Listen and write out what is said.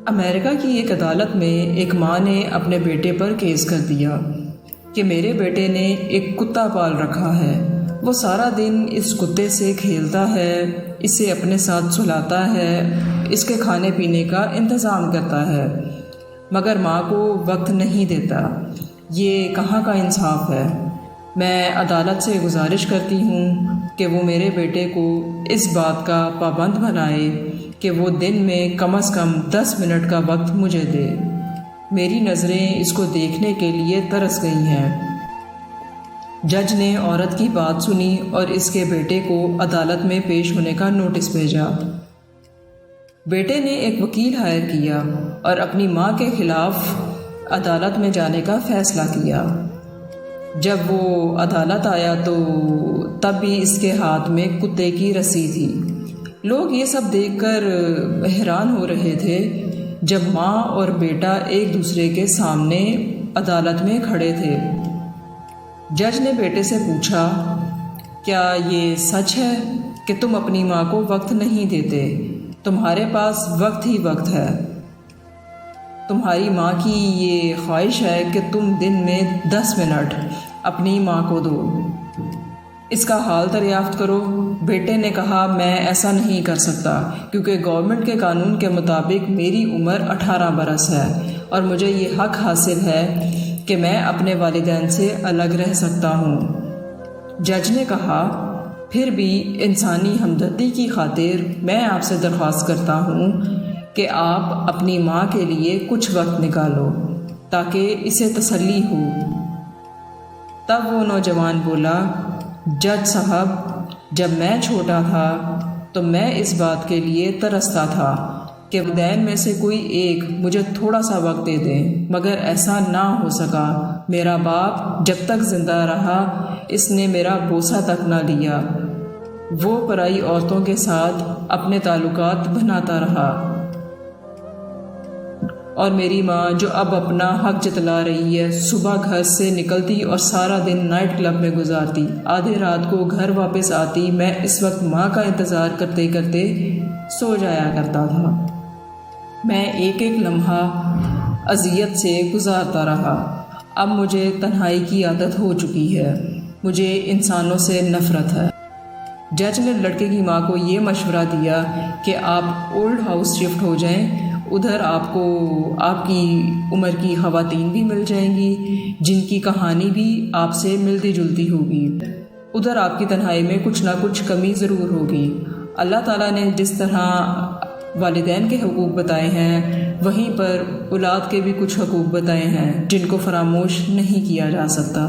امریکہ کی ایک عدالت میں ایک ماں نے اپنے بیٹے پر کیس کر دیا کہ میرے بیٹے نے ایک کتا پال رکھا ہے، وہ سارا دن اس کتے سے کھیلتا ہے، اسے اپنے ساتھ سلاتا ہے، اس کے کھانے پینے کا انتظام کرتا ہے، مگر ماں کو وقت نہیں دیتا۔ یہ کہاں کا انصاف ہے؟ میں عدالت سے گزارش کرتی ہوں کہ وہ میرے بیٹے کو اس بات کا پابند بنائے کہ وہ دن میں کم از کم 10 منٹ کا وقت مجھے دے۔ میری نظریں اس کو دیکھنے کے لیے ترس گئی ہیں۔ جج نے عورت کی بات سنی اور اس کے بیٹے کو عدالت میں پیش ہونے کا نوٹس بھیجا۔ بیٹے نے ایک وکیل ہائر کیا اور اپنی ماں کے خلاف عدالت میں جانے کا فیصلہ کیا۔ جب وہ عدالت آیا تو تب بھی اس کے ہاتھ میں کتے کی رسی تھی۔ لوگ یہ سب دیکھ کر حیران ہو رہے تھے جب ماں اور بیٹا ایک دوسرے کے سامنے عدالت میں کھڑے تھے۔ جج نے بیٹے سے پوچھا، کیا یہ سچ ہے کہ تم اپنی ماں کو وقت نہیں دیتے؟ تمہارے پاس وقت ہی وقت ہے۔ تمہاری ماں کی یہ خواہش ہے کہ تم دن میں 10 منٹ اپنی ماں کو دو۔ اس کا حال دریافت کرو۔ بیٹے نے کہا، میں ایسا نہیں کر سکتا کیونکہ گورنمنٹ کے قانون کے مطابق میری عمر 18 برس ہے اور مجھے یہ حق حاصل ہے کہ میں اپنے والدین سے الگ رہ سکتا ہوں۔ جج نے کہا، پھر بھی انسانی ہمدردی کی خاطر میں آپ سے درخواست کرتا ہوں کہ آپ اپنی ماں کے لیے کچھ وقت نکالو تاکہ اسے تسلی ہو۔ تب وہ نوجوان بولا، جج صاحب، جب میں چھوٹا تھا تو میں اس بات کے لیے ترستا تھا کہ والدین میں سے کوئی ایک مجھے تھوڑا سا وقت دے دے، مگر ایسا نہ ہو سکا۔ میرا باپ جب تک زندہ رہا اس نے میرا بوسہ تک نہ لیا۔ وہ پرائی عورتوں کے ساتھ اپنے تعلقات بناتا رہا، اور میری ماں جو اب اپنا حق جتلا رہی ہے، صبح گھر سے نکلتی اور سارا دن نائٹ کلب میں گزارتی، آدھے رات کو گھر واپس آتی، میں اس وقت ماں کا انتظار کرتے کرتے سو جایا کرتا تھا۔ میں ایک ایک لمحہ اذیت سے گزارتا رہا۔ اب مجھے تنہائی کی عادت ہو چکی ہے، مجھے انسانوں سے نفرت ہے۔ جج نے لڑکے کی ماں کو یہ مشورہ دیا کہ آپ اولڈ ہاؤس شفٹ ہو جائیں، ادھر آپ کو آپ کی عمر کی خواتین بھی مل جائیں گی جن کی کہانی بھی آپ سے ملتی جلتی ہوگی، ادھر آپ کی تنہائی میں کچھ نہ کچھ کمی ضرور ہوگی۔ اللہ تعالیٰ نے جس طرح والدین کے حقوق بتائے ہیں وہیں پر اولاد کے بھی کچھ حقوق بتائے ہیں جن کو فراموش نہیں کیا جا سکتا۔